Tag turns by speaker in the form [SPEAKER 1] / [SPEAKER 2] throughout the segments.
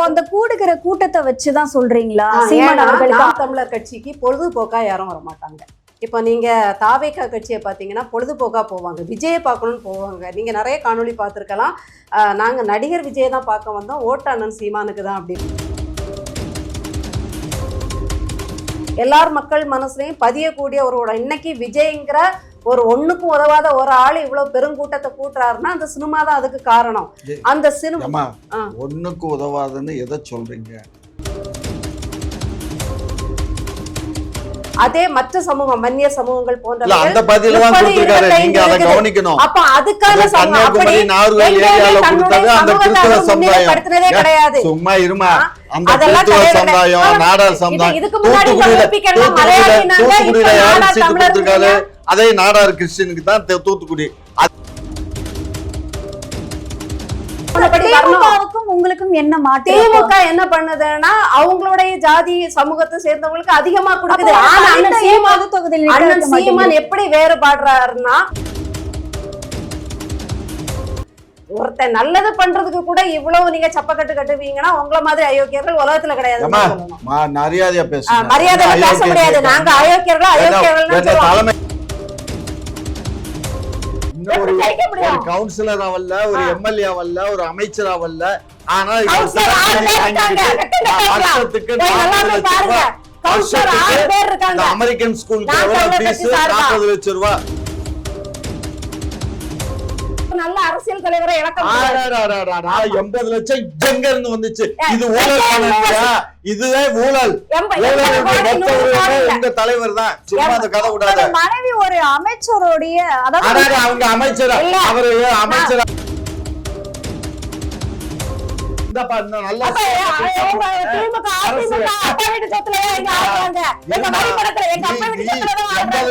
[SPEAKER 1] அந்த கூடுகிற கூட்டத்தை வச்சுதான் சொல்றீங்களா?
[SPEAKER 2] நாம் தமிழர் கட்சிக்கு பொழுதுபோக்கா யாரும் வரமாட்டாங்க. இப்போ நீங்க தாவேகா கட்சியை பார்த்தீங்கன்னா பொழுதுபோக்கா போவாங்க, விஜயை பார்க்கணும்னு போவாங்க. நீங்க நிறைய காணொலி பார்த்துருக்கலாம். நாங்க நடிகர் விஜயை தான் பார்க்க வந்தோம், ஓட்டு அண்ணன் சீமானுக்கு தான் அப்படின்னு எல்லார் மக்கள் மனசுலையும் பதியக்கூடிய ஒரு இன்னைக்கு விஜய்ங்கிற ஒரு ஒண்ணுக்கும் உதவாத ஒரு ஆள் இவ்வளவு பெருங்கூட்டத்தை கூட்டுறாருன்னா அந்த சினிமா தான் அதுக்கு காரணம். அந்த சினிமா
[SPEAKER 3] ஒண்ணுக்கு உதவாதுன்னு எதை சொல்றீங்க?
[SPEAKER 2] அதே மற்ற சமூகம், மன்னிய சமூகங்கள் போன்ற
[SPEAKER 3] அந்த பதில தான் கொடுத்திருக்காரு, நீங்க அதை கவனிக்கணும்.
[SPEAKER 2] அப்ப அதுக்கான
[SPEAKER 3] கன்னியாகுமரி நாகர்கோவில் ஏரியால கொடுத்தது அந்த கிறிஸ்தவ சமுதாயம்
[SPEAKER 2] கிடையாது.
[SPEAKER 3] சும்மா இருமா, அந்த கிறிஸ்தவ சமுதாயம், நாடார் சமுதாயம், தூத்துக்குடியில யாரும் சீட்டு கொடுத்திருக்காரு, அதே நாடார் கிறிஸ்டியனுக்கு தான் தூத்துக்குடி.
[SPEAKER 1] உங்களுக்கும் என்ன மாற்றம்?
[SPEAKER 2] திமுக என்ன பண்ணுதுன்னா அவங்களுடைய ஜாதி சமூகத்தை சேர்ந்தவங்களுக்கு அதிகமா கொடுக்குது. ஆனா அண்ணன் சீமான் எப்படி வேறுபாடுறாருன்னா, ஒருத்தர் நல்லது பண்றதுக்கு கூட இவ்வளவு நீங்க சப்பக்கட்டு கட்டுவீங்கன்னா உங்கள மாதிரி அயோக்கியர்கள் உலகத்துல கிடையாது.
[SPEAKER 3] மரியாதையா பேசுங்க.
[SPEAKER 2] மரியாதை பேச முடியாது. நாங்க அயோக்கியர்கள்
[SPEAKER 3] ஒரு கவுன்சிலர் ஆவல்ல, ஒரு எம்எல்ஏ ஆவல்ல, ஒரு அமைச்சர் ஆவல்ல. ஆனா அமெரிக்கன் ஸ்கூலுக்கு எவ்வளவு ஃபீஸ்? 40 லட்சம் ரூபாய்.
[SPEAKER 2] நல்ல அரசியல் தலைவரை
[SPEAKER 3] 80 லட்சம் எங்க இருந்து வந்துச்சு? இது ஊழல், இதுவே ஊழல். உங்க தலைவர் தான், சும்மா அந்த கதை விடாத.
[SPEAKER 1] மனைவி ஒரு அமைச்சருடைய,
[SPEAKER 3] அவங்க அமைச்சர், அவரு அமைச்சர்.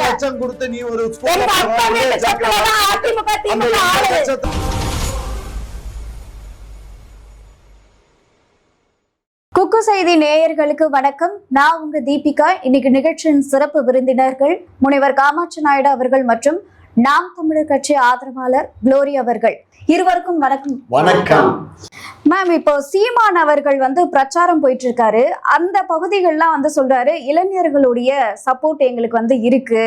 [SPEAKER 3] லட்சம் கொடுத்து நீ ஒரு
[SPEAKER 1] குக்கு செய்தி நேயர்களுக்கு வணக்கம். நான் உங்க தீபிகா. இன்னைக்கு நிகழ்ச்சியின் சிறப்பு விருந்தினர்கள் முனைவர் காமாட்சி நாயுடு அவர்கள் மற்றும் நாம் தமிழர் கட்சி ஆதரவாளர் குளோரி அவர்கள். இருவருக்கும் வணக்கம்.
[SPEAKER 3] வணக்கம்
[SPEAKER 1] மேம். இப்போ சீமான் அவர்கள் பிரச்சாரம் போயிட்டு இருக்காரு. அந்த பகுதிகள்லாம் சொல்றாரு, இளைஞர்களுடைய சப்போர்ட் எங்களுக்கு இருக்கு,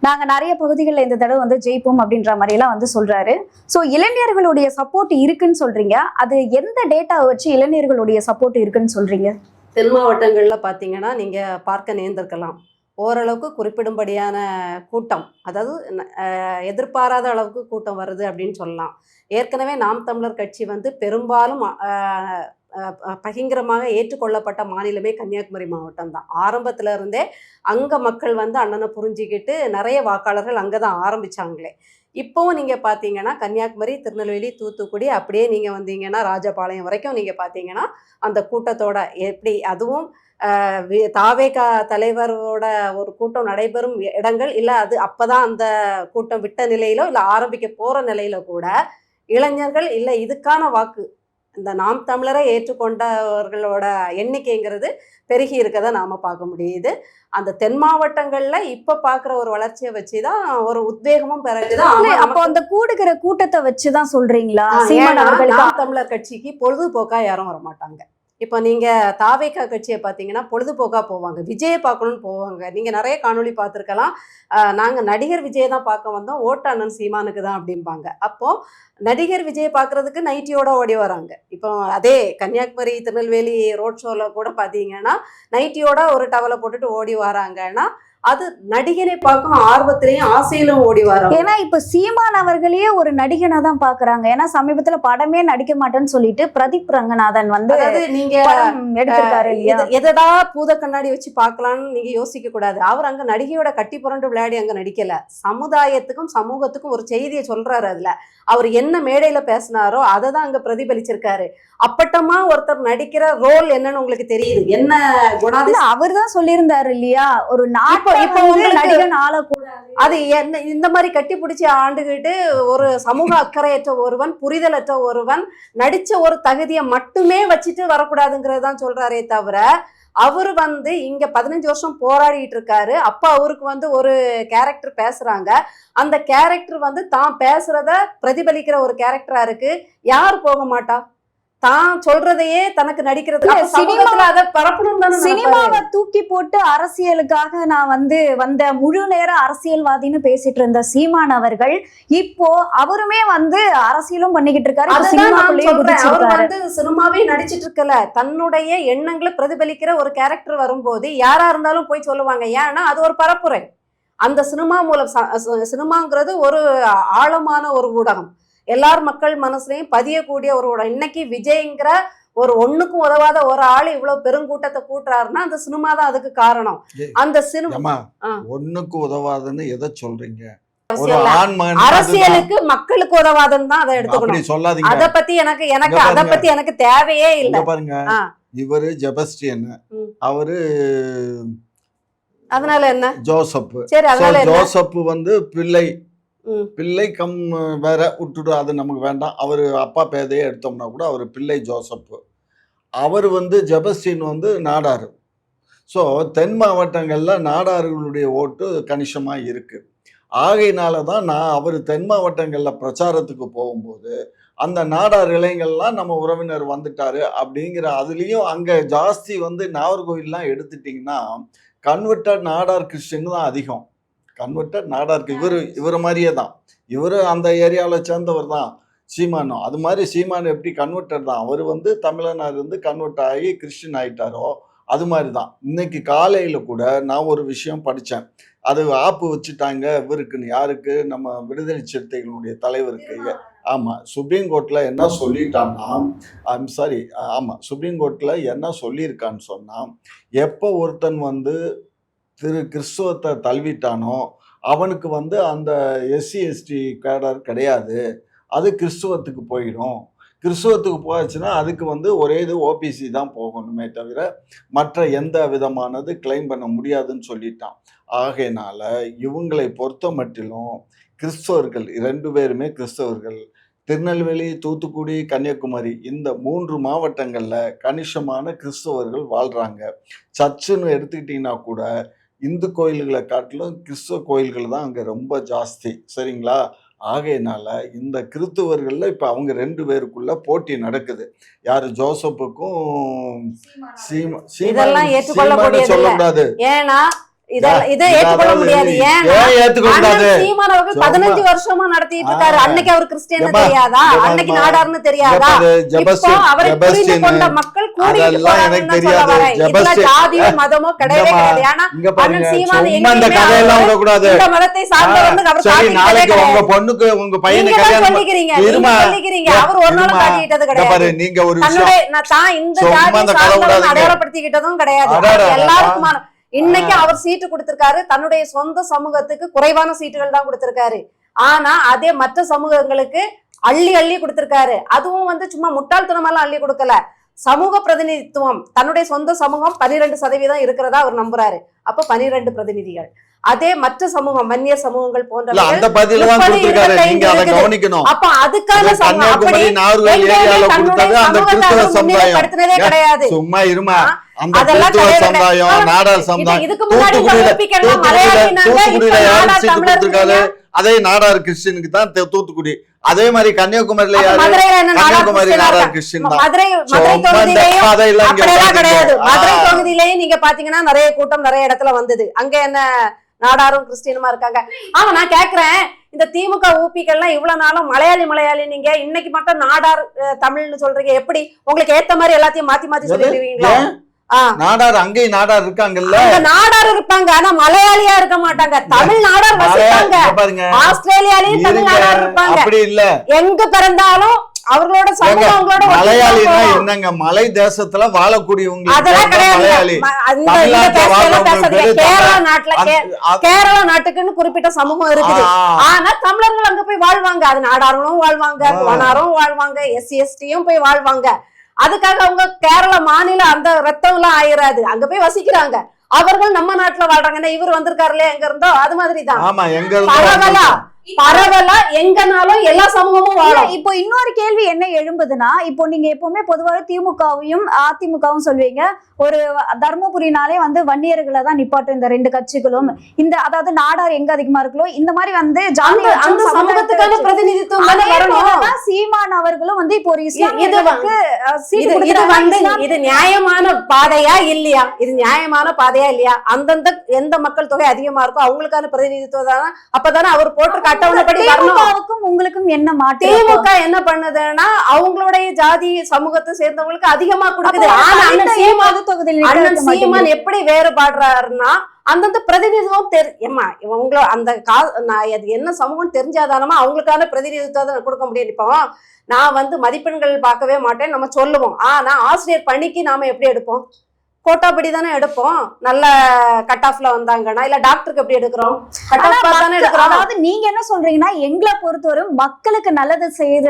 [SPEAKER 1] நாங்க நிறைய பகுதிகளில் இந்த தடவை ஜெயிப்போம் அப்படின்ற மாதிரி எல்லாம் சொல்றாரு. ஸோ இளைஞர்களுடைய சப்போர்ட் இருக்குன்னு சொல்றீங்க, அது எந்த டேட்டாவை வச்சு இளைஞர்களுடைய சப்போர்ட் இருக்குன்னு சொல்றீங்க?
[SPEAKER 2] தென் மாவட்டங்கள்ல பாத்தீங்கன்னா நீங்க பார்க்க நேர்ந்திருக்கலாம், ஓரளவுக்கு குறிப்பிடும்படியான கூட்டம், அதாவது எதிர்பாராத அளவுக்கு கூட்டம் வருது அப்படின்னு சொல்லலாம். ஏற்கனவே நாம் தமிழர் கட்சி பெரும்பாலும் பகிங்கரமாக ஏற்றுக்கொள்ளப்பட்ட மாநிலமே கன்னியாகுமரி மாவட்டம் தான். ஆரம்பத்துல இருந்தே அங்க மக்கள் அண்ணனை புரிஞ்சுக்கிட்டு நிறைய வாக்காளர்கள் அங்கதான் ஆரம்பிச்சாங்களே. இப்போவும் நீங்க பாத்தீங்கன்னா கன்னியாகுமரி, திருநெல்வேலி, தூத்துக்குடி, அப்படியே நீங்க வந்தீங்கன்னா ராஜபாளையம் வரைக்கும் நீங்க பாத்தீங்கன்னா அந்த கூட்டத்தோட எப்படி, அதுவும் தாவேகா தலைவரோட ஒரு கூட்டம் நடைபெறும் இடங்கள் இல்லை, அது அப்பதான் அந்த கூட்டம் விட்ட நிலையிலோ இல்லை ஆரம்பிக்க போற நிலையில கூட இளைஞர்கள் இல்லை இதுக்கான வாக்கு, இந்த நாம் தமிழரை ஏற்றுக்கொண்டவர்களோட எண்ணிக்கைங்கிறது பெருகி இருக்கதை நாம பார்க்க முடியுது. அந்த தென் மாவட்டங்கள்ல இப்ப பாக்குற ஒரு வளர்ச்சியை வச்சுதான் ஒரு உத்வேகமும் பிறகுதான்.
[SPEAKER 1] அப்போ அந்த கூடுகிற கூட்டத்தை வச்சுதான் சொல்றீங்களா?
[SPEAKER 2] நாம் தமிழர் கட்சிக்கு பொழுதுபோக்கா யாரும் வரமாட்டாங்க. இப்போ நீங்க தாவேகா கட்சியை பார்த்தீங்கன்னா பொழுதுபோக்கா போவாங்க, விஜயை பார்க்கணும்னு போவாங்க. நீங்க நிறைய காணொலி பார்த்துருக்கலாம். நாங்க நடிகர் விஜயை தான் பார்க்க வந்தோம், ஓட்டு அண்ணன் சீமானுக்கு தான் அப்படிம்பாங்க. அப்போ நடிகர் விஜயை பார்க்கறதுக்கு நைட்டியோட ஓடி வராங்க. இப்போ அதே கன்னியாகுமரி, திருநெல்வேலி ரோட் ஷோல கூட பார்த்தீங்கன்னா நைட்டியோட ஒரு டவலை போட்டுட்டு ஓடி வராங்கன்னா அது நடிகனை பார்க்கும் ஆர்வத்திலையும் ஆசையிலும் ஓடி வரோம்.
[SPEAKER 1] ஏன்னா இப்ப சீமான் அவர்களையே ஒரு நடிகனா தான் பாக்குறாங்க. ஏன்னா சமீபத்துல படமே நடிக்க மாட்டேன்னு சொல்லிட்டு பிரதீப் ரங்கநாதன்
[SPEAKER 2] நீங்க எடுத்திருக்காரு. எதடா பூத கண்ணாடி வச்சு பார்க்கலாம்னு நீங்க யோசிக்க கூடாது. அவர் அங்க நடிகையோட கட்டி புரண்டு விளையாடி அங்க நடிக்கல, சமுதாயத்துக்கும் சமூகத்துக்கும் ஒரு செய்தியை சொல்றாரு. அதுல அவர் என்ன மேடையில பேசினாரோ அதை தான் அங்க பிரதிபலிச்சிருக்காரு. அப்பட்டமா ஒருத்தர் நடிக்கிற ரோல் என்னன்னு உங்களுக்கு தெரியுது, என்ன குணாதிசயம் அவர் தான் சொல்லியிருந்தாரு இல்லையா? ஒரு நடிகன் ஆளக்கூடாது, அது என்ன இந்த மாதிரி கட்டி பிடிச்சி ஆண்டுகிட்டு ஒரு சமூக அக்கறையற்ற ஒருவன், புரிதலற்ற ஒருவன் நடிச்ச ஒரு தகுதியை மட்டுமே வச்சுட்டு வரக்கூடாதுங்கிறது தான் சொல்றாரே தவிர, அவரு இங்க 15 வருஷம் போராடிட்டு இருக்காரு. அப்ப அவருக்கு ஒரு கேரக்டர் பேசுறாங்க, அந்த கேரக்டர் தான் பேசுறத பிரதிபலிக்கிற ஒரு கேரக்டரா இருக்கு. யார் போக மாட்டா? தான் சொல்றதையே தனக்கு நடிக்கிறது.
[SPEAKER 1] இல்ல,
[SPEAKER 2] அப்ப சமூகத்துல அதை பரப்பணும் தானே நினைப்பாரு.
[SPEAKER 1] சினிமாவை தூக்கி போட்டு அரசியலுக்காக நான் வந்த முழு நேர அரசியல்வாதின்னு பேசிட்டு இருந்த சீமான் அவர்கள் இப்போ அவருமே அரசியலும் பண்ணிக்கிட்டு இருக்காரு. இப்ப
[SPEAKER 2] அதுதான் நான்
[SPEAKER 1] சினிமாக்குள்ளேயே
[SPEAKER 2] சொல்றேன். அவர்
[SPEAKER 1] குதிச்சிருக்காரு.
[SPEAKER 2] சினிமாவே நடிச்சிட்டு இருக்கல, தன்னுடைய எண்ணங்களை பிரதிபலிக்கிற ஒரு கேரக்டர் வரும்போது யாரா இருந்தாலும் போய் சொல்லுவாங்க. ஏன்னா அது ஒரு பரப்புரை. அந்த சினிமா மூலம் சினிமாங்கிறது ஒரு ஆழமான ஒரு ஊடகம், எல்லார் மக்கள் மனசுலையும் பதியக்கூடிய ஒரு ஊடகம். இன்னைக்கு விஜய்ங்கிற ஒரு ஒண்ணுக்கும் உதவாத ஒரு ஆளு இவ்வளவு பெருங்கூட்டத்தை கூட்டுறாருன்னா அந்த சினிமா தான் அதுக்கு காரணம். அந்த சினிமா
[SPEAKER 3] ஒண்ணுக்கு உதவாதுன்னு எதை சொல்றீங்க?
[SPEAKER 2] அரசியலுக்கு மக்களுக்கு உதவாதுன்னு தான் அதை எடுத்துக்கணும்.
[SPEAKER 3] சொல்லாதீங்க.
[SPEAKER 2] அத பத்தி எனக்கு தேவையே இல்லை.
[SPEAKER 3] பாருங்க, இவரு ஜெபஸ்டியன், அவரு
[SPEAKER 2] அதனால என்ன
[SPEAKER 3] ஜோசப்.
[SPEAKER 2] சரி, அதனால
[SPEAKER 3] ஜோசப் பிள்ளை கம் வேற விட்டுடு, அது நமக்கு வேண்டாம். அவரு அப்பா பேதையே எடுத்தோம்னா கூட அவர் பிள்ளை ஜோசப். அவர் ஜெபஸ்டின் நாடாரு. ஸோ தென் மாவட்டங்கள்ல நாடார்களுடைய ஓட்டு கணிசமா இருக்கு. ஆகையினால தான் அவர் தென் மாவட்டங்கள்ல பிரச்சாரத்துக்கு போகும்போது அந்த நாடார் இளைஞர்கள்லாம் நம்ம உறவினர் வந்துட்டாரு அப்படிங்கிற அதுலயும் அங்க ஜாஸ்தி நாகர்கோவில்லாம் எடுத்துட்டீங்கன்னா கன்வெர்டட் நாடார் கிறிஸ்டின் தான் அதிகம். கன்வெர்டட் நாடார் இவரு மாதிரியே தான், இவரு அந்த ஏரியாவில் சேர்ந்தவர் தான் சீமானோ. அது மாதிரி சீமான் எப்படி கன்வெர்டட் தான், அவர் தமிழனார் கன்வெர்ட் ஆகி கிறிஸ்டின் ஆயிட்டாரோ அது மாதிரி தான். இன்னைக்கு காலையில கூட நான் ஒரு விஷயம் படித்தேன். அது ஆப்பு வச்சுட்டாங்க இவருக்குன்னு. யாருக்கு? நம்ம விடுதலை சிறுத்தைகளுடைய தலைவருக்கு. ஆமா, சுப்ரீம் கோர்ட்ல என்ன சொல்லிட்டான்னா, சுப்ரீம் கோர்ட்ல என்ன சொல்லியிருக்கான்னு சொன்னா, எப்போ ஒருத்தன் கிறிஸ்துவத்தை தழுவிட்டானோ அவனுக்கு அந்த எஸ்சி எஸ்டி கேடர் கிடையாது, அது கிறிஸ்துவத்துக்கு போயிடும். கிறிஸ்துவத்துக்கு போச்சுன்னா அதுக்கு ஒரே இது ஓபிசி தான் போகணுமே தவிர மற்ற எந்த விதமானது கிளைம் பண்ண முடியாதுன்னு சொல்லிட்டான். ஆகையினால இவங்களை பொறுத்த மட்டிலும் கிறிஸ்தவர்கள் 2 பேருமே கிறிஸ்தவர்கள். திருநெல்வேலி, தூத்துக்குடி, கன்னியாகுமரி இந்த 3 மாவட்டங்கள்ல கணிசமான கிறிஸ்தவர்கள் வாழ்றாங்க. சர்ச்சுன்னு எடுத்துக்கிட்டீங்கன்னா கூட இந்து கோயில்களை காட்டிலும் கிறிஸ்தவ கோயில்கள் தான் அங்க ரொம்ப ஜாஸ்தி. சரிங்களா? ஆகையினால இந்த கிறிஸ்தவர்கள்ல இப்ப அவங்க 2 பேருக்குள்ள போட்டி நடக்குது. யாரு? ஜோசப்புக்கும்
[SPEAKER 2] இதெல்லாம் ஏற்றுக்கொள்ளக்கூடியது
[SPEAKER 3] சொல்லக்கூடாது.
[SPEAKER 2] ஏன்னா இதை ஏற்றுக்கொள்ள முடியாது. சீமான் அவர்கள் 15 வருஷமா நடத்திட்டு இருக்காரு. அன்னைக்கு அவர் கிறிஸ்டியன் தெரியாதா? அன்னைக்கு நாடார்னு தெரியாதா? அவரை புரிந்து கொண்ட மக்கள் கூடிட்டு போறாங்க. ஜாதியோ மதமோ கிடையவே கிடையாது. ஏன்னா அண்ணன் சீமான் இந்த மதத்தை சார்ந்தவர்கள் அவர் சொல்லிக்கிறீங்க. அவர் ஒரு நாளும் காட்டிக்கிட்டது கிடையாது. தான் இந்த ஜாதியை சார்ந்தவர்கள் அடையாளப்படுத்திக்கிட்டதும் கிடையாது. எல்லாருக்குமான இன்னைக்கு அவர் சீட்டு கொடுத்திருக்காரு, தன்னுடைய சொந்த சமூகத்துக்கு குறைவான சீட்டுகள் தான் கொடுத்திருக்காரு. ஆனா அதே மற்ற சமூகங்களுக்கு அள்ளி அள்ளி கொடுத்திருக்காரு. அதுவும் சும்மா முட்டாள்தனமெல்லாம் அள்ளி கொடுக்கல. சமூக பிரதிநிதித்துவம் தன்னுடைய சொந்த சமூகம் 12% இருக்கிறதா அவர் நம்புறாரு. அப்ப 12 பிரதிநிதிகள். அதே மற்ற சமூகம் மன்னிய சமூகங்கள் போன்ற அப்ப அதுக்கான முன்னிலைப்படுத்தினதே கிடையாது. இதுக்கு முன்னாடி
[SPEAKER 3] அதே நாடார் கிறிஸ்டினுக்கு தான் தூத்துக்குடி. அதே மாதிரி கன்னியாகுமரியில கன்னியாகுமரி நாடார் கிறிஸ்டின் தான்.
[SPEAKER 2] மதுரை தொகுதியிலேயே நீங்க பாத்தீங்கன்னா நிறைய கூட்டம் நிறைய இடத்துல வந்தது. அங்க என்ன நாடாரும் கிறிஸ்டியனுமா இருக்காங்க. ஆமா, நான் கேக்குறேன், இந்த திமுக ஊபிக்கள்லாம் இவ்வளவு நாளும் மலையாளி நீங்க இன்னைக்கு மட்டும் நாடார் தமிழ்னு சொல்றீங்க. எப்படி உங்களுக்கு ஏத்த மாதிரி எல்லாத்தையும் மாத்தி சொல்லிடுவீங்களா?
[SPEAKER 3] நாடார் அங்கேயும் நாடார் இருக்காங்கல்ல,
[SPEAKER 2] நாடார் இருப்பாங்க. ஆனா மலையாளியா இருக்க மாட்டாங்க. தமிழ் நாடார் வசிப்பாங்க. ஆஸ்திரேலியாலயும் தமிழ் நாடார் இருப்பாங்க. அப்படி இல்ல, எங்க பிறந்தாலும் அவர்களோட சமூகங்களோட
[SPEAKER 3] மலையாளினா என்னங்க? மலை தேசத்துல வாழக்கூடியவங்க மலையாளி.
[SPEAKER 2] கேரளா நாட்டுக்குன்னு குறிப்பிட்ட சமூகம் இருக்குது. ஆனா தமிழர்கள் அங்க போய் வாழ்வாங்க. அது நாடாரும் வாழ்வாங்க, வனாரும் வாழ்வாங்க, எஸ்சி எஸ்டியும் போய் வாழ்வாங்க. அதுக்காக அவங்க கேரள மாநில அந்த ரத்தம் எல்லாம் ஆயிராது, அங்க போய் வசிக்கிறாங்க. அவர்கள் நம்ம நாட்டுல வாழ்றாங்க. இவர் வந்திருக்காருல எங்க இருந்தோ அது மாதிரிதான். பரவலா எங்கனாலும் எல்லா சமூகமும் வாழும்.
[SPEAKER 1] இப்போ இன்னொரு கேள்வி என்ன எழும்புதுன்னா, இப்போ நீங்க எப்பவுமே பொதுவாக திமுகவையும் அதிமுகவும் சொல்வீங்க, ஒரு தர்மபுரினாலே வந்து வன்னியர்களை தான் நிப்பாட்டும் இந்த ரெண்டு கட்சிகளும். இந்த அதாவது நாடார் எங்க அதிகமா இருக்கோ இந்த மாதிரி வந்து
[SPEAKER 2] அந்த சமூகத்துக்கான பிரதிநிதித்துவம் தானே வரணும்.
[SPEAKER 1] சீமான் அவர்களும் வந்து இப்போ ஒரு
[SPEAKER 2] இது நியாயமான பாதையா இல்லையா? இது நியாயமான பாதையா இல்லையா? அந்தந்த எந்த மக்கள் தொகை அதிகமா இருக்கோ அவங்களுக்கான பிரதிநிதித்துவம் தானே. அப்பதானே அவர் போட்டு அட்டவணைப்படி
[SPEAKER 1] திமுகவுக்கும் உங்களுக்கும் என்ன மாற்று?
[SPEAKER 2] திமுக என்ன பண்ணுதுன்னா அவங்களுடைய ஜாதி சமூகத்தை சேர்ந்தவங்களுக்கு அதிகமா கொடுக்குது. ஆனா அண்ணன் சீமான் எப்படி வேறுபாடுறாருன்னா அந்தந்த பிரதிநிதித்துவம் உங்களை அந்த அது என்ன சமூகம் தெரிஞ்சாதானமா அவங்களுக்கான பிரதிநிதித்துவத்தை கொடுக்க முடியும். இப்போ நான் வந்து மதிப்பெண்கள் பார்க்கவே மாட்டேன் நம்ம சொல்லுவோம். ஆனா ஆசிரியர் பணிக்கு நாம எப்படி எடுப்போம்? கோட்டாப்படி தானே எடுப்போம். நல்ல கட் ஆஃப்ல வந்தாங்கன்னா, இல்ல டாக்டருக்கு எப்படி எடுக்கிறோம்? கட் ஆஃப் தானே எடுக்கிறோம்.
[SPEAKER 1] அதாவது நீங்க என்ன சொல்றீங்கன்னா, எங்களை பொறுத்தவரை மக்களுக்கு நல்லது செய்யற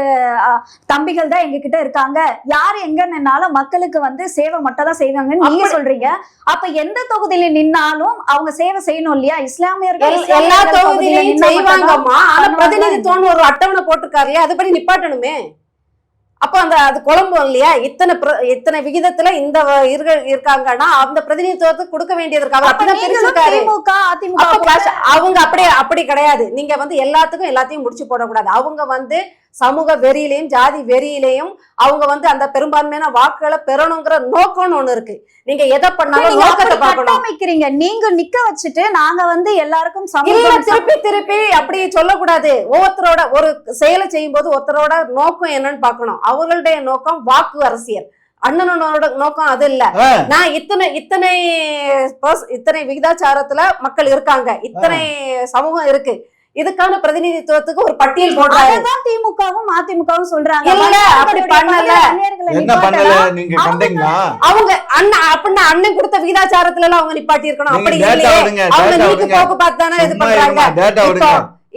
[SPEAKER 1] தம்பிகள் தான் எங்க கிட்ட இருக்காங்க, யாரு எங்க நின்னாலும் மக்களுக்கு வந்து சேவை மட்டும் தான் செய்வாங்கன்னு நீங்க சொல்றீங்க. அப்ப எந்த தொகுதியில நின்னாலும் அவங்க சேவை செய்யணும் இல்லையா? இஸ்லாமியர்கள்
[SPEAKER 2] எல்லா தொகுதியிலையும் செய்வாங்கம்மா. ஆனா பிரதிநிதித்துவம் ஒரு அட்டவணை போட்டிருக்காரு இல்லையா, அதுபடி நிப்பாட்டணுமே. அப்ப அது குழம்பும் இல்லையா? இத்தனை விகிதத்துல இந்த இருக்காங்கன்னா அந்த பிரதிநிதித்துவத்துக்கு கொடுக்க வேண்டியது இருக்கு. அவங்க அப்படி கிடையாது. நீங்க வந்து எல்லாத்தையும் முடிச்சு போடக்கூடாது. அவங்க வந்து சமூக வெறியிலையும் ஜாதி வெறியிலையும் அவங்க வந்து அந்த பெரும்பான்மையான வாக்குகளை பெறணுங்கிற நோக்கம்னு ஒண்ணு இருக்கு. நீங்க எதை பண்ணாலும் நோக்கத்தை பார்க்கணும்.
[SPEAKER 1] நீங்க நிக்க வச்சுட்டு நாங்க வந்து எல்லாருக்கும்
[SPEAKER 2] திருப்பி அப்படி சொல்லக்கூடாது. ஒவ்வொருத்தரோட ஒரு செயலை செய்யும் போது ஒருத்தரோட நோக்கம் என்னன்னு பார்க்கணும். அவர்களுடைய நோக்கம் வாக்கு அரசியல். அண்ணனோட நோக்கம் அது இல்ல. நான் இத்தனை விகிதாச்சாரத்துல மக்கள் இருக்காங்க, இத்தனை சமூகம் இருக்கு, இதுக்கான பிரதிநிதித்துவத்துக்கு ஒரு பட்டியல் போடுறாங்க.
[SPEAKER 1] திமுகவும் அதிமுகவும் சொல்றாங்க.
[SPEAKER 2] இல்ல அப்படி பண்ணல.
[SPEAKER 3] என்ன பண்ணல நீங்க கண்டீங்களா?
[SPEAKER 2] அவங்க அண்ணன் கொடுத்த விகிதாச்சாரத்துல எல்லாம் அவங்க நிப்பாட்டி இருக்கணும். அப்படி இல்லையே. அவங்க நீக்கு போக்கு பார்த்து தானே இது பண்றாங்க.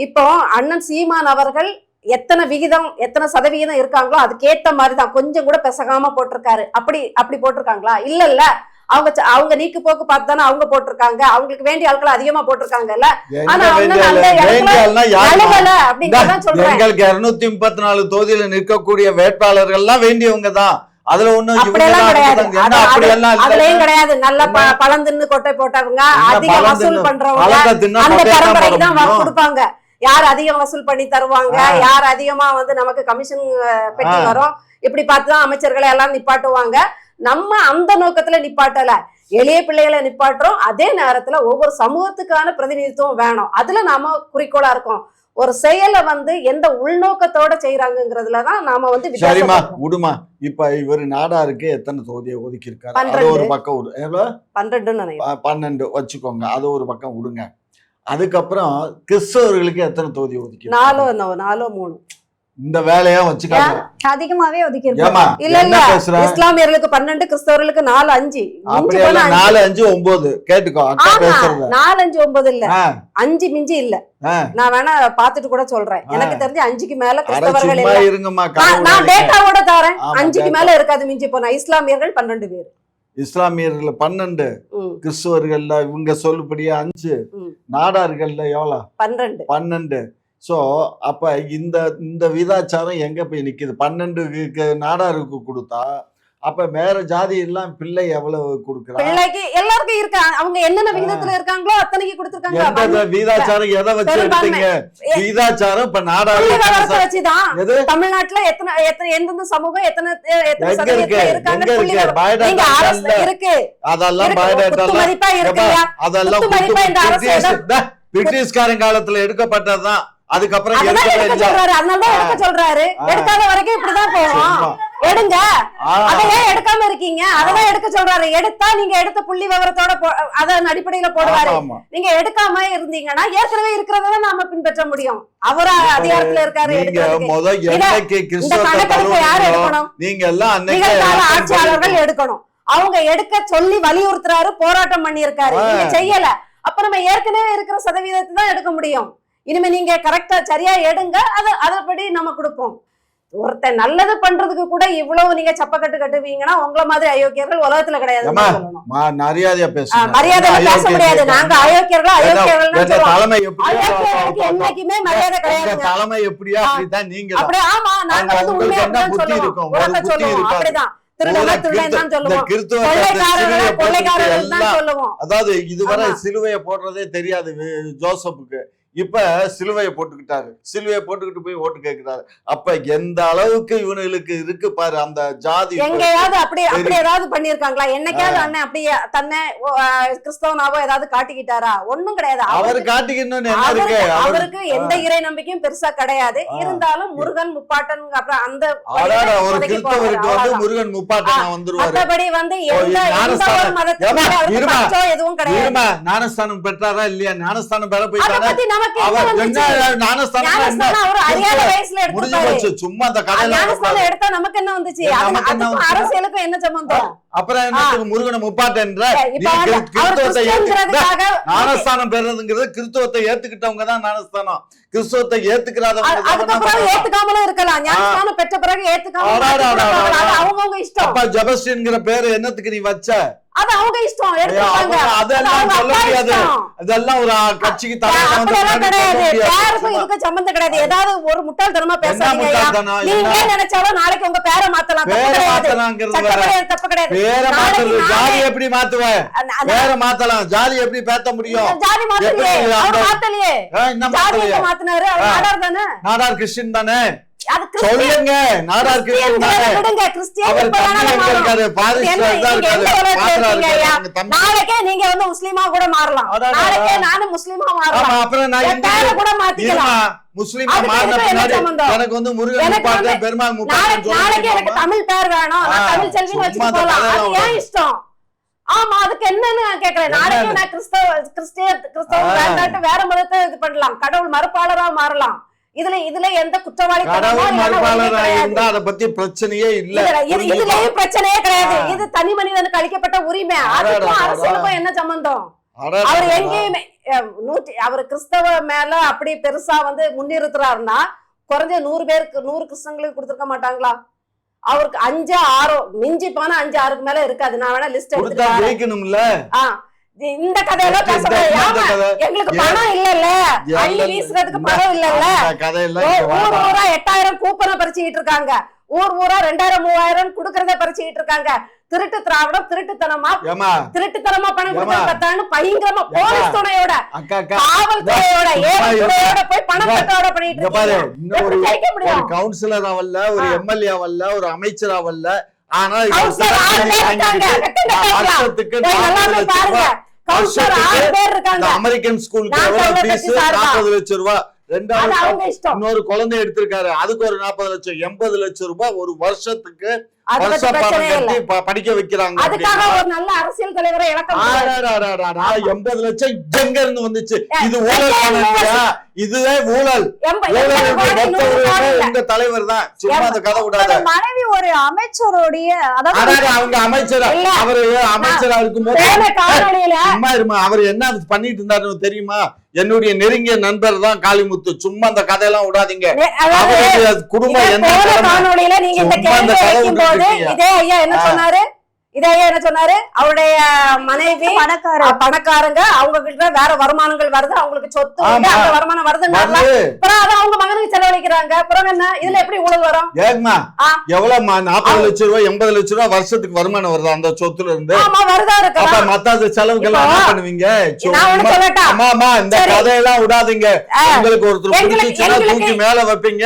[SPEAKER 2] இப்போ அண்ணன் சீமான் அவர்கள் எத்தனை விகிதம் எத்தனை சதவிகிதம் இருக்காங்களோ அதுக்கேத்த மாதிரிதான் கொஞ்சம் கூட பெசகாம போட்டிருக்காரு. அப்படி போட்டிருக்காங்களா? இல்ல அவங்க நீக்கு போக்கு பார்த்து தானே அவங்க போட்டிருக்காங்க. அவங்களுக்கு வேண்டிய ஆட்கள் அதிகமா போட்டிருக்காங்கல்ல. ஆனா
[SPEAKER 3] எங்களுக்கு 234 தொகுதியில நிற்கக்கூடிய வேட்பாளர்கள் எல்லாம் வேண்டியவங்க தான். அதுல ஒண்ணும்
[SPEAKER 2] அதுலயும் கிடையாது. நல்ல பழம் தின்னு கொட்டை போட்டவங்க, அதிக வசூல் பண்றவங்க, அந்த பரம்பரைக்கு தான் கொடுப்பாங்க. யார் அதிகம் வசூல் பண்ணி தருவாங்க, யார் அதிகமா வந்து நமக்கு கமிஷன் பெட்டி வரும், இப்படி பார்த்துதான் அமைச்சர்களை எல்லாம் நிப்பாட்டுவாங்க. நம்ம அந்த நோக்கத்துல நிப்பாட்டல, எளிய பிள்ளைகளை நிப்பாட்டுறோம். அதே நேரத்துல ஒவ்வொரு சமூகத்துக்கான பிரதிநிதித்துவம் வேணும். அதுல நாம குறிக்கோளா இருக்கோம். ஒரு செயலை வந்து எந்த உள்நோக்கத்தோட செய்யறாங்கிறதுலதான் நாம வந்து
[SPEAKER 3] சரிமா விடுமா. இப்ப இவர் நாடாருக்கு எத்தனை தொகுதியை ஒதுக்கி இருக்காரு? அது ஒரு பக்கம்
[SPEAKER 2] 12
[SPEAKER 3] வச்சுக்கோங்க, அது ஒரு பக்கம் விடுங்க. அதுக்கப்புறம் கிறிஸ்தவர்களுக்கு எத்தனை தொகுதி ஒதுக்கி?
[SPEAKER 2] 4 3.
[SPEAKER 3] இந்த வேலையா வச்சுக்காங்க.
[SPEAKER 1] அதிகமாவே ஒதுக்கி
[SPEAKER 2] இல்ல இஸ்லாமியர்களுக்கு 12, கிறிஸ்தவர்களுக்கு 4 5.
[SPEAKER 3] 4 5 9 கேட்டுக்கோ. அக்கா பேசுறது
[SPEAKER 2] 4 5 9 இல்ல, 5 மிஞ்சி இல்ல. நான் வேணா பாத்துட்டு கூட சொல்றேன். எனக்கு தெரிஞ்சு 5க்கு மேல கிறிஸ்தவர்கள்
[SPEAKER 3] இருங்கம்மா.
[SPEAKER 2] நான் டேட்டாவோட தரேன். 5க்கு மேல இருக்காது மிஞ்சி போனா. இஸ்லாமியர்கள் 12 பேர்.
[SPEAKER 3] இஸ்லாமியர்கள் 12, கிறிஸ்துவர்கள்ல இவங்க சொல்லுபடியா 5, நாடார்கள்ல எவ்வளவு? 12. சோ அப்ப இந்த விதாச்சாரம் எங்க போய் நிக்குது? 12 நாடாருக்கு கொடுத்தா அப்ப வேற ஜாதி எல்லாம் பிள்ளை எவ்வளவு கொடுக்குறாங்க?
[SPEAKER 2] பிள்ளைக்கு எல்லாருக்கும் இருக்கு. அவங்க என்னென்ன விகிதத்துல இருக்காங்களோ அத்தனைக்கு கொடுத்திருக்காங்க.
[SPEAKER 3] விதாச்சாரம் எதை வச்சு எடுத்தீங்க? விதாச்சாரம் இப்ப நாடாரு
[SPEAKER 2] வச்சுதான். தமிழ்நாட்டுல எந்தெந்த சமூகம் எத்தனை இருக்கு
[SPEAKER 3] அதெல்லாம் அதெல்லாம் பிரிட்டிஷ்காரன் காலத்துல எடுக்கப்பட்டதுதான். அதுக்கப்புறம்
[SPEAKER 2] சொல்றாரு எடுக்காத வரைக்கும் இப்படிதான் போவோம். எடுங்க, அதையே எடுக்காம இருக்கீங்க, அதான் எடுக்க சொல்றாரு. எடுத்தா நீங்க எடுத்த புள்ளி விவரத்தோட அதன் அடிப்படையில போடுவாரு. நீங்க எடுக்காம இருந்தீங்கன்னா ஏற்கனவே இருக்கிறத நாம பின்பற்ற முடியும். அவரா அதிகாரத்துல இருக்காரு. யாரு எடுக்கணும்? ஆட்சியாளர்கள் எடுக்கணும். அவங்க எடுக்க சொல்லி வலியுறுத்துறாரு, போராட்டம் பண்ணி இருக்காரு, நீங்க செய்யல. அப்ப நம்ம ஏற்கனவே இருக்கிற சதவீதத்தை தான் எடுக்க முடியும். இனிமே நீங்க கரெக்டா சரியா எடுங்க, அதன்படி நம்ம கொடுப்போம். ஒருத்தன் நல்லது பண்றதுக்கு கூட இவ்வளவு நீங்க சப்பக்கட்டு கட்டுவீங்கன்னா உங்கள மாதிரி அயோக்கியர்கள் உலகத்துல கிடையாது.
[SPEAKER 3] மரியாதையா பேசுங்க.
[SPEAKER 2] மரியாதை பேச முடியாது. நாங்க அயோக்கியர்கள்
[SPEAKER 3] தலைமை
[SPEAKER 2] என்னைக்குமே மரியாதை கிடையாது.
[SPEAKER 3] தலைமை எப்படியா அப்படிதான் நீங்க.
[SPEAKER 2] அப்படியே ஆமா, நாங்க வந்து உண்மையா சொல்லுவோம். அப்படிதான்
[SPEAKER 3] அதாவது இதுவரை சிலுவையை போடுறதே தெரியாது ஜோசப்புக்கு. இப்ப சிலுவையை போட்டுக்கிட்டாரு, சிலுவையை போட்டுக்கிட்டு போய் ஓட்டு கேட்கிறாரு. அப்ப எந்த அளவுக்கு இவனுக்கு இருக்கு பாரு அந்த ஜாதி.
[SPEAKER 2] எங்கேயாவது அப்படி ஏதாவது பண்ணிருக்காங்களா? என்னைக்காவது அண்ணன் அப்படியே தன்னை கிறிஸ்தவனாவோ ஏதாவது காட்டிக்கிட்டாரா? ஒண்ணும் கிடையாது.
[SPEAKER 3] அவரு காட்டிக்கணும்னு என்ன இருக்கு?
[SPEAKER 2] அவருக்கு எந்த இறை நம்பிக்கையும் பெருசா கிடையாது. இருந்தாலும் முருகன் முப்பாட்டன் அப்புறம் அந்த
[SPEAKER 3] ஒரு கிறிஸ்தவருக்கு வந்து முருகன் முப்பாட்டன் வந்துருவாரு.
[SPEAKER 2] மற்றபடி வந்து எந்த ஒரு மதத்துக்கும் எதுவும் கிடையாது.
[SPEAKER 3] ஞானஸ்தானம் பெற்றாரா இல்லையா? ஞானஸ்தானம் பெற போயிட்டாரா?
[SPEAKER 2] சும்மா
[SPEAKER 3] அந்த கதையில
[SPEAKER 2] எடுத்தா நமக்கு என்ன வந்துச்சு? அரசியலுக்கும் என்ன சம்பந்தம்?
[SPEAKER 3] அப்புறம் முருகனை முப்பாட்டன்ற ஞானஸ்தானம் பெறதுங்கிறது கிறிஸ்துவத்தை ஏத்துக்கிட்டவங்க தான் ஞானஸ்தானம். கிறிஸ்துவத்தை ஏத்துக்கிறாதவங்க
[SPEAKER 2] ஏத்துக்காமலும் இருக்கலாம். ஞானஸ்தானம் பெற்ற பிறகு ஏத்துக்காம அவங்கவுங்க இஷ்டம்.
[SPEAKER 3] அப்ப ஜெபஸ்டின்ங்கிற பேரு என்னத்துக்கு நீ வச்ச?
[SPEAKER 2] அது அவங்க இஷ்டம்.
[SPEAKER 3] அதெல்லாம் சொல்ல முடியாது. அதெல்லாம் ஒரு கட்சிக்கு
[SPEAKER 2] இதுக்கு சம்பந்தம் கிடையாது. ஏதாவது ஒரு முட்டாள்தனமா பேசாதீங்க. நீங்க நினைச்சாலும் நாளைக்கு உங்க பேரை மாத்தலாம். தப்பு கிடையாது.
[SPEAKER 3] ஜாதி எப்படி மாத்துவ? பேரை மாத்தலாம். ஜாதி எப்படி பேத்த முடியும்?
[SPEAKER 2] ஜாதி மாத்தலையே. மாத்தினாரு நாடார் தானே.
[SPEAKER 3] நாடார் கிறிஸ்டின் தானே. சொல்லுங்க. நாடார்
[SPEAKER 2] நாளைக்கே நீங்க வந்து முஸ்லிமா கூட மாறலாம். நாளைக்கே நானும் முஸ்லிமா மாறலாம்.
[SPEAKER 3] அப்புறம் நான்
[SPEAKER 2] கூட மாத்திக்கலாம்.
[SPEAKER 3] முஸ்லிமா மாறினா எனக்கு வந்து முருகன் பெருமாள்
[SPEAKER 2] நாளைக்கு எனக்கு தமிழ் பேர் வேணும், தமிழ் செல்வின்னு வச்சுட்டு போலாம். அது ஏன் இஷ்டம். ஆமா, அதுக்கு என்னன்னு நான் கேக்குறேன். நாளைக்கு நான் கிறிஸ்தவ வேற மதத்தை இது பண்ணலாம். கடவுள் மறுப்பாளரா மாறலாம். இதுல எந்த குற்றவாளி
[SPEAKER 3] அத பத்தி பிரச்சனையே இல்ல.
[SPEAKER 2] இதுலயும் பிரச்சனையே கிடையாது. இது தனி மனிதனுக்கு அளிக்கப்பட்ட உரிமை. அதுக்கும் அரசியலுக்கும் என்ன சம்பந்தம்? அவர் எங்கேயுமே அவர் கிறிஸ்தவ மேல அப்படி பெருசா வந்து முன்னிறுத்துறாருன்னா குறைஞ்ச 100 பேருக்கு 100 கிறிஸ்தவங்களுக்கு கொடுத்திருக்க மாட்டாங்களா? அவருக்கு 5 6 மிஞ்சி போனா 5 6க்கு மேல இருக்காது. நான் வேணா லிஸ்ட் எடுத்துக்கிறேன். இந்த கதையெல்லாம் பேச எங்களுக்கு பணம் இல்லல்ல, அள்ளி வீசுறதுக்கு பணம் இல்லல்ல. ஊர் ஊரா 8000 கூப்பனை பறிச்சுக்கிட்டு இருக்காங்க. ஊர் ஊரா 2000 3000 குடுக்கறத பறிச்சுக்கிட்டு இருக்காங்க. திருட்டு திராவிடம் திருட்டுத்தனமா பணம் கொடுத்தான்னு பயங்கரமா போலீஸ் துணையோட காவல்துறையோட ஏவல்துறையோட போய் பணம் கட்டோட பண்ணிட்டு இருக்காங்க.
[SPEAKER 3] கவுன்சிலர் ஆவல்ல, ஒரு எம்எல்ஏ ஆவல்ல, ஒரு அமைச்சர் ஆவல்ல. ஆனா அமெரிக்கன் ஸ்கூலுக்கு எவ்வளவு ஃபீஸ்? 40 லட்சம் ரூபாய். இன்னொரு குழந்தை எடுத்திருக்காரு, அதுக்கு ஒரு 40 லட்சம். 80 லட்சம் ரூபாய் ஒரு வருஷத்துக்கு படிக்க வைக்கிறாங்க.
[SPEAKER 2] அதுக்காக ஒரு நல்ல அரசியல் தலைவரை
[SPEAKER 3] 80 லட்சம் எங்க இருந்து வந்துச்சு? இது ஊழல். இதுவே ஊழல். உங்க தலைவர் தான். சும்மா அந்த கதை விடாத.
[SPEAKER 1] மனைவி ஒரு அமைச்சருடைய
[SPEAKER 3] அவங்க அமைச்சர், அவரு அமைச்சரா இருக்கும்போது சும்மா இருமா. அவர் என்ன பண்ணிட்டு இருந்தாரு தெரியுமா? என்னுடைய நெருங்கிய நண்பர் தான் காளிமுத்து. சும்மா அந்த கதையெல்லாம் விடாதீங்க. குடும்பம்
[SPEAKER 2] இதே ஐயா என்ன சொன்னாரு? அவருடைய மனைவி பணக்காரங்க, அவங்க கிட்ட வேற வருமானங்கள் வருது, அவங்களுக்கு சொத்து அந்த வருமானம் வருதுன்னு அவங்க மகனுக்கு செலவழிக்கிறாங்க. அப்புறம் என்ன இதுல எப்படி ஊழல் வரும்?
[SPEAKER 3] ஏமா எவ்வளவு 40 லட்சம் ரூபாய் 80 லட்சம் ரூபாய் வருஷத்துக்கு வருமானம் வருது அந்த சொத்துல இருந்து.
[SPEAKER 2] வருதா இருக்கு.
[SPEAKER 3] மத்த செலவுகள் என்ன பண்ணுவீங்க? ஆமா, இந்த கதையெல்லாம் விடாதீங்க. உங்களுக்கு ஒருத்தர் தூக்கி மேல வைப்பீங்க,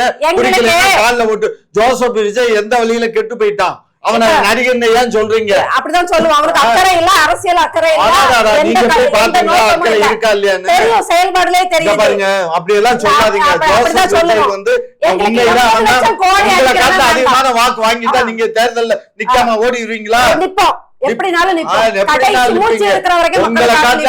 [SPEAKER 3] காலில் போட்டு. ஜோசப் விஜய் எந்த வழியில கெட்டு போயிட்டான்? அவனை நடிகர் ஏன் சொல்றீங்க?
[SPEAKER 2] அப்படிதான் சொல்லுவோம். அவனுக்கு அக்கறை இல்ல, அரசியல் அக்கறை இல்ல.
[SPEAKER 3] நீங்க போய் பாத்தீங்களா அக்கறை இருக்கா இல்லையான்னு?
[SPEAKER 2] தெரியும், செயல்பாடுலே தெரியும்.
[SPEAKER 3] பாருங்க, அப்படி எல்லாம் சொல்லாதீங்க. ஜோசப் வந்து உங்களை காட்ட அதிகமான வாக்கு வாங்கிட்டா நீங்க தேர்தல்ல நிக்காம ஓடிடுவீங்களா?
[SPEAKER 2] நிப்போம். எப்படினாலும்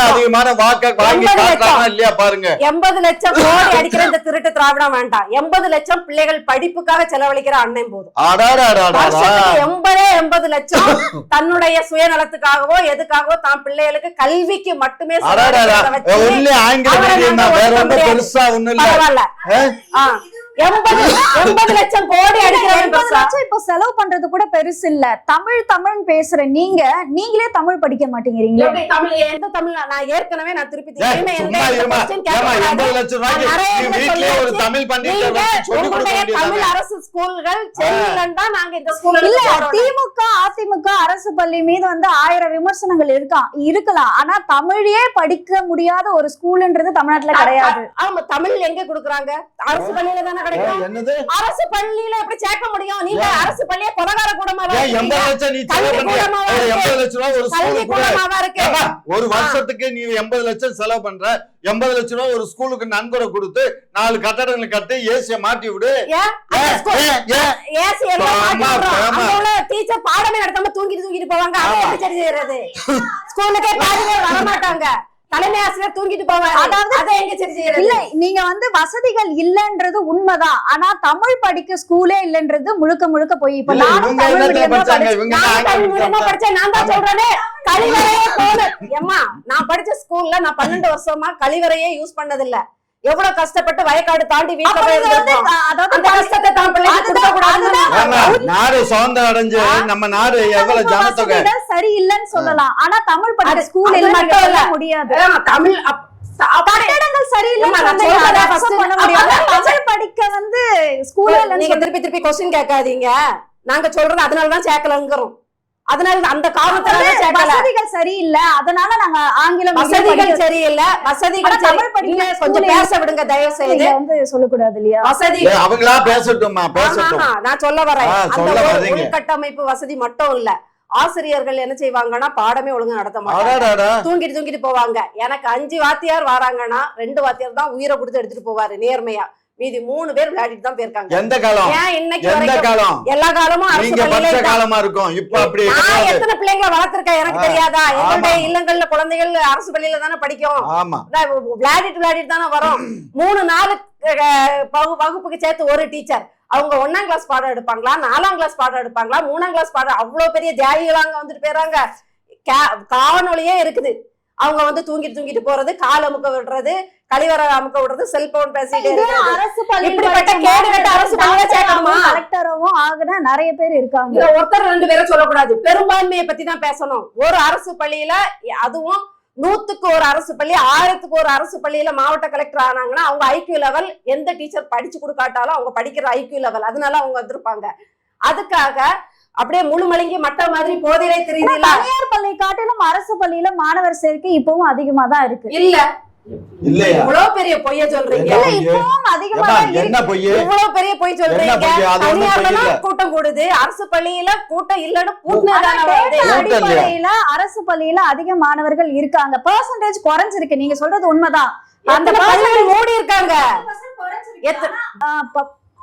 [SPEAKER 3] அதிகமான வாக்கு வாங்கி காட்டுறாங்க இல்லையா? பாருங்க,
[SPEAKER 2] 80 லட்சம் கோடி அடிக்கிற இந்த திருட்டு திராவிடம் வேண்டாம். 80 லட்சம் பிள்ளைகள் படிப்புக்காக செலவழிக்கிற அண்ணன் போதும். 80 லட்சம் தன்னுடைய சுயநலத்துக்காகவோ எதுக்காகவோ தான் பிள்ளைகளுக்கு கல்விக்கு மட்டுமே 80 லட்சம் கோடி அடிக்கிறவன்
[SPEAKER 1] 80 லட்சம் இப்ப செலவு பண்றது கூட பெருசு இல்ல. தமிழ் பேசுற நீங்களே தமிழ் படிக்க மாட்டேங்கிறீங்களே.
[SPEAKER 2] எப்படி தமிழ்? எந்த தமிழ்? நான் ஏற்கனவே நான் திருப்பி
[SPEAKER 3] சும்மா இருமா. ஏமா 80 லட்சம் ரூபாய்க்கு நீ வீட்லயே ஒரு தமிழ் பண்டிதரை வச்சு சொல்லி கொடுக்க வேண்டியது.
[SPEAKER 2] தமிழ் அரசு ஸ்கூல்கள் சரியில்லைன்னு தான் நாங்க இந்த ஸ்கூல்ல
[SPEAKER 1] இல்ல. திமுக அதிமுக அரசு பள்ளி மீது வந்து 1000 விமர்சனங்கள் இருக்கலாம். ஆனா தமிழையே படிக்க முடியாத ஒரு ஸ்கூல்ன்றது தமிழ்நாட்டுல கிடையாது.
[SPEAKER 2] ஆமா, தமிழ் எங்க கொடுக்குறாங்க? அரசு பள்ளியில தானே கிடைக்கும்.
[SPEAKER 3] என்னது
[SPEAKER 2] அரசு பள்ளியில எப்படி சேர்க்க முடியும்? நீங்க அரசு பள்ளியை கொலகார கூடமா
[SPEAKER 3] 80 லட்சம் நீ செலவு பண்ற. 80 லட்சம் ரூபாய் ஒரு ஸ்கூலுக்கு ஒரு வருஷத்துக்கு நீ 80 லட்சம் செலவு பண்ற. 80 லட்சம் ரூபாய் ஒரு ஸ்கூலுக்கு நன்கொடை கொடுத்து 4 கட்டடங்களை கட்டி ஏசிய மாட்டி விடு.
[SPEAKER 2] டீச்சர் பாடமே நடத்தாம தூங்கிட்டு போவாங்க. அதை எப்படி சரி செய்யறது? ஸ்கூலுக்கே பாடமே வர மாட்டாங்க. தலைமை ஆசிரியர் தூங்கிட்டு போவாரு. அதாவது அதை எங்க சரி செய்யறது?
[SPEAKER 1] இல்ல, நீங்க வந்து வசதிகள் இல்லன்றது உண்மைதான். ஆனா தமிழ் படிக்க ஸ்கூலே இல்லன்றது முழுக்க போய். இப்ப நானும் தமிழ் மீடியம்
[SPEAKER 2] படிச்சேன். நான் தான் சொல்றேனே, கழிவறையே போல. ஏம்மா, நான் படிச்ச ஸ்கூல்ல நான் 12 வருஷமா கழிவறையே யூஸ் பண்ணதில்ல. எவ்வளவு கஷ்டப்பட்டு வயக்காடு தாண்டி வீட்டுல
[SPEAKER 3] நாடு சுதந்திரம் அடைஞ்சு நம்ம நாடு எவ்வளவு ஜனத்தொகை
[SPEAKER 1] சரியில்லைன்னு சொல்லலாம். ஆனா தமிழ் படிக்க ஸ்கூல் மட்டும் இல்ல முடியாது.
[SPEAKER 2] தமிழ்
[SPEAKER 1] கட்டடங்கள் சரியில்லை தமிழ் படிக்க வந்து ஸ்கூல்ல
[SPEAKER 2] நீங்க திருப்பி கொஸ்டின் கேட்காதீங்க. நாங்க சொல்றது அதனாலதான் சேர்க்கலங்கிறோம். அதனால அந்த காரணத்தால
[SPEAKER 1] வசதிகள் சரியில்லை, அதனால நாங்க ஆங்கிலம்
[SPEAKER 2] வசதிகள் சரியில்லை. வசதிகள் தமிழ் படிக்க கொஞ்சம் பேச விடுங்க தயவு செய்து.
[SPEAKER 1] வந்து சொல்லக்கூடாது இல்லையா?
[SPEAKER 2] வசதி
[SPEAKER 3] அவங்களா பேசட்டுமா? பேசட்டும்.
[SPEAKER 2] நான் சொல்ல வரேன். உள்கட்டமைப்பு வசதி மட்டும் இல்ல, ஆசிரியர்கள் என்ன செய்வாங்கன்னா பாடமே ஒழுங்கா நடத்த மாட்டாங்க. தூங்கிட்டு போவாங்க. எனக்கு 5 வாத்தியார் வராங்கன்னா 2 வாத்தியார் தான் உயிரை கொடுத்து எடுத்துட்டு போவாரு நேர்மையா. மீதி 3 பேர் விளையாடிட்டு தான் போயிருக்காங்க.
[SPEAKER 3] எந்த காலம்?
[SPEAKER 2] ஏன் இன்னைக்கு
[SPEAKER 3] எந்த காலம்?
[SPEAKER 2] எல்லா காலமும் அரசு பள்ளியில
[SPEAKER 3] காலமா இருக்கும். இப்ப அப்படி
[SPEAKER 2] நான் எத்தனை பிள்ளைங்களை வளர்த்திருக்கேன் எனக்கு தெரியாதா? எங்களுடைய இல்லங்கள்ல குழந்தைகள் அரசு பள்ளியில தானே படிக்கும்.
[SPEAKER 3] ஆமா,
[SPEAKER 2] விளையாடிட்டு தானே வரும். 3-4 வகுப்புக்கு சேர்த்து ஒரு டீச்சர். அவங்க 1ஆம் கிளாஸ் பாடம் எடுப்பாங்களா, 4ஆம் கிளாஸ் பாடம் எடுப்பாங்களா, 3ஆம் கிளாஸ் பாடம்? அவ்வளவு பெரிய தியாகிகள் அங்க வந்துட்டு போயிறாங்க. காணொலியே இருக்குது. அவங்க வந்து தூங்கிட்டு போறது, கால் அமுக்க விடுறது, கழிவறை அமுக்க விடுறது, செல்போன் பேசிட்டு
[SPEAKER 1] கலெக்டரும் ஆகுனா நிறைய பேர் இருக்காங்க.
[SPEAKER 2] ஒருத்தர் 2 பேரை சொல்லக்கூடாது, பெரும்பான்மையை பத்தி தான் பேசணும். ஒரு அரசு பள்ளியில, அதுவும் 100க்கு ஒரு அரசு பள்ளி, 1000க்கு ஒரு அரசு பள்ளியில மாவட்ட கலெக்டர் ஆனாங்கன்னா அவங்க ஐக்யூ லெவல், எந்த டீச்சர் படிச்சு கொடுக்காட்டாலும் அவங்க படிக்கிற ஐக்யூ லெவல், அதனால அவங்க வந்திருப்பாங்க. அதுக்காக அப்படியே முழுமலங்கி மட்ட மாதிரி போதிலே தெரியுது.
[SPEAKER 1] தனியார் பள்ளி காட்டிலும் அரசு பள்ளியில மாணவர் சேர்க்கை இப்பவும் அதிகமா தான் இருக்கு.
[SPEAKER 2] இல்ல இவ்வளவு பெரிய பொய்ய சொல்றீங்க.
[SPEAKER 1] இப்பவும் அதிகமா
[SPEAKER 2] இவ்வளவு பெரிய பொய் சொல்றீங்க. தனியார்ல கூட்டம் கூடுது, அரசு பள்ளியில கூட்டம் இல்லன்னு
[SPEAKER 1] அடிப்படையில அரசு பள்ளியில அதிக மாணவர்கள் இருக்காங்க. பெர்சன்டேஜ் குறைஞ்சிருக்கு. நீங்க சொல்றது உண்மைதான்.
[SPEAKER 2] அந்த பள்ளிகள் மூடி இருக்காங்க.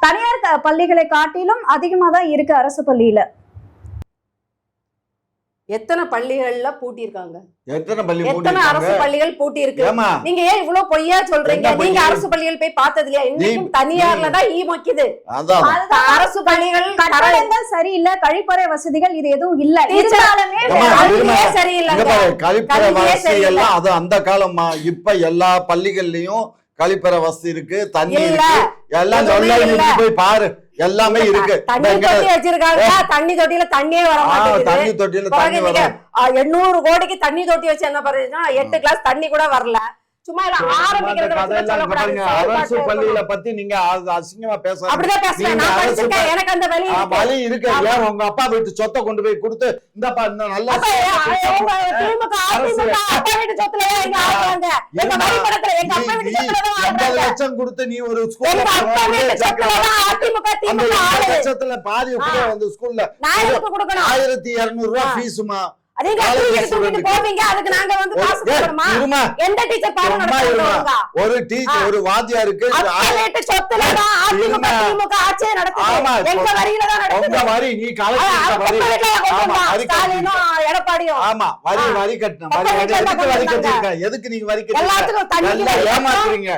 [SPEAKER 1] தனியார் பள்ளிகளை காட்டிலும் அதிகமா தான் இருக்கு அரசு பள்ளியில.
[SPEAKER 2] எத்தனை பள்ளிகள்ல பூட்டி இருக்காங்க?
[SPEAKER 3] எத்தனை
[SPEAKER 2] அரசு பள்ளிகள் பூட்டி இருக்கு? நீங்க ஏன் இவ்வளவு பொய்யா சொல்றீங்க? நீங்க அரசு பள்ளிகள் போய் பார்த்தது இல்லையா? இன்னைக்கும் தனியார்ல தான் மொக்குது. அரசு பள்ளிகள்
[SPEAKER 1] கட்டடங்கள் சரியில்லை, கழிப்பறை வசதிகள் இது எதுவும் இல்ல.
[SPEAKER 2] சரியில்லை.
[SPEAKER 3] கழிப்பறை வசதி எல்லாம் அது அந்த காலமா. இப்ப எல்லா பள்ளிகள்லயும் கழிப்பறை வசதி இருக்கு, தண்ணி இருக்கு, எல்லாம் போய் பாரு, எல்லாமே இருக்கு.
[SPEAKER 2] தண்ணி தொட்டி வச்சிருக்காங்க. தண்ணி தொட்டியில தண்ணியே வர மாட்டேங்குது.
[SPEAKER 3] தண்ணி தொட்டியில தண்ணி வர
[SPEAKER 2] 800 கோடிக்கு தண்ணி தொட்டி வச்சு என்ன பண்ணுறதுன்னா 8 கிளாஸ் தண்ணி கூட வரல. சும்மா
[SPEAKER 3] அரசு பள்ளியில பத்தி நீங்க அசிங்கமா பேசுறீங்க.
[SPEAKER 2] அப்படிதான் பேசுறேன். நான் படிச்சிருக்கேன், எனக்கு அந்த
[SPEAKER 3] வலி இருக்கு. ஏன் உங்க அப்பா வீட்டு சொத்தை கொண்டு போய் கொடுத்து இந்தப்பா இந்த நல்ல
[SPEAKER 2] அப்பா வீட்டு சொத்துல எங்க ஆடுறாங்க? எங்க மணிப்படத்துல எங்க அப்பா வீட்டு சொத்துல தான்
[SPEAKER 3] 80 லட்சம் கொடுத்து நீ ஒரு ஸ்கூல்ல
[SPEAKER 2] எங்க அப்பா வீட்டு சொத்துல தான் அதிமுக திமுக
[SPEAKER 3] 80 லட்சத்துல பாதி கூட வந்து ஸ்கூல்ல
[SPEAKER 2] நான் எதுக்கு கொடுக்கணும்?
[SPEAKER 3] 1200 ரூபாய் ஃபீஸ்மா.
[SPEAKER 2] நீங்க தூக்கிட்டு போவீங்க, அதுக்கு நாங்க வந்து காசு கொடுக்கணுமா? எந்த டீச்சர் பாடம் நடத்துறாங்க?
[SPEAKER 3] ஒரு டீச்சர் ஒரு வாத்தியாருக்கு
[SPEAKER 2] வீட்டு சொத்துல தான் அதிமுக திமுக ஆட்சியை நடத்துறாங்க. எங்க வரியில தான் நடத்துறாங்க. உங்க
[SPEAKER 3] வரி நீ கலெக்டர் வரி. ஆமா,
[SPEAKER 2] ஸ்டாலினும் எடப்பாடியும்.
[SPEAKER 3] ஆமா, வரி கட்டணும். வரி கட்டிருக்க. எதுக்கு நீங்க வரி கட்டீங்க?
[SPEAKER 2] எல்லாத்துக்கும் தண்ணி
[SPEAKER 3] ஏமாத்துறீங்க.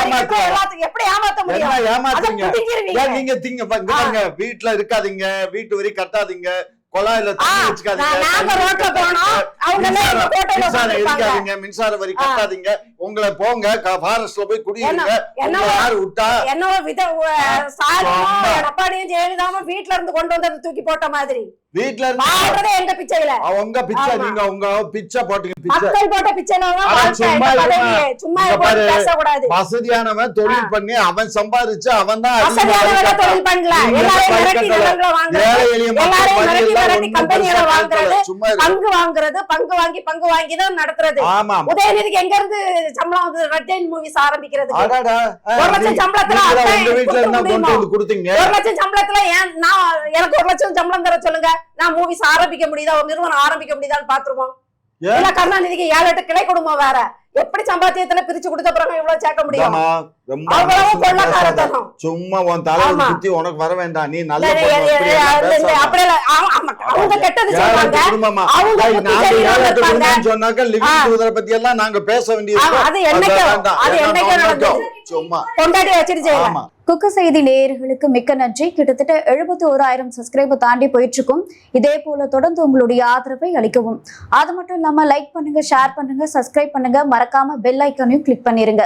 [SPEAKER 2] எல்லாத்துக்கும் எப்படி ஏமாத்த முடியும்?
[SPEAKER 3] ஏமாத்துறீங்க. நீங்க திங்க வீட்டுல இருக்காதீங்க, வீட்டு வரி கட்டாதீங்க, குழாயில தண்ணி
[SPEAKER 2] நாங்க ரோட்ல போனோம், அவங்க எல்லாம் எங்க கோட்டையில
[SPEAKER 3] மின்சாரம்
[SPEAKER 2] உட்கார்ந்திருப்பாங்க.
[SPEAKER 3] எரிக்காதீங்க, மின்சார வரி கட்டாதீங்க, உங்களை போங்க ஃபாரஸ்ட்ல போய் குடியிருங்க, உங்களை யாரு விட்டா?
[SPEAKER 2] என்னவோ ஸ்டாலினும் எடப்பாடியும் ஜெயலலிதாவும் வீட்டுல இருந்து கொண்டு வந்தது தூக்கி போட்ட மாதிரி
[SPEAKER 3] வீட்டுல இருந்து
[SPEAKER 2] வாழ்றதே எங்க பிச்சையில.
[SPEAKER 3] உங்க பிச்சை, நீங்க உங்க பிச்சை போட்டீங்க. பிச்சை
[SPEAKER 2] மக்கள் போட்ட பிச்சையில சும்மா பேசக்கூடாது.
[SPEAKER 3] வசதியானவன் தொழில் பண்ணி அவன் சம்பாதிச்சு அவன் தான்
[SPEAKER 2] வசதியானவங்க தொழில் பண்ணல. எல்லாரையும் மிரட்டி நிலங்களை வாங்குறது, கம்பெனிகளை வாங்குறது, பங்கு வாங்கி தான் நடத்துறது. உதயநிதிக்கு எங்க இருந்து சம்பளம் வந்து ரெட்டைன் மூவிஸ் ஆரம்பிக்கிறது? 1 லட்சம் சம்பளத்துல 1 லட்சம் சம்பளத்துல எனக்கு 1 லட்சம் சம்பளம் தர சொல்லுங்க, நான் மூவிஸ் ஆரம்பிக்க முடியுதா, ஒரு நிறுவனம் ஆரம்பிக்க முடியுதான்னு பாத்துருவோம். இல்ல கருணாநிதிக்கு 7-8 கிளை குடும்பம் வேற, எப்படி சம்பாத்தியத்துல பிரிச்சு கொடுத்த பிறகு இவ்வளவு சேர்க்க முடியும்?
[SPEAKER 3] சும்மா உன் தலைவன் சுத்தி உனக்கு வர வேண்டாம், நீ நல்ல
[SPEAKER 2] அவங்க கெட்டது
[SPEAKER 3] சொன்னாக்க லிவிங் பத்தி எல்லாம் நாங்க பேச வேண்டியது சும்மா
[SPEAKER 2] கொண்டாடி வச்சிருச்சு.
[SPEAKER 1] குக்கு செய்தி நேயர்களுக்கு மிக்க நன்றி. கிட்டத்தட்ட 71,000 சப்ஸ்கிரைபர் தாண்டி போயிட்டு இருக்கும். இதே போல தொடர்ந்து உங்களுடைய ஆதரவை அளிக்கவும். அது மட்டும் இல்லாம லைக் பண்ணுங்க, ஷேர் பண்ணுங்க, சப்ஸ்கிரைப் பண்ணுங்க, மறக்காம பெல் ஐக்கானையும் கிளிக் பண்ணிருங்க.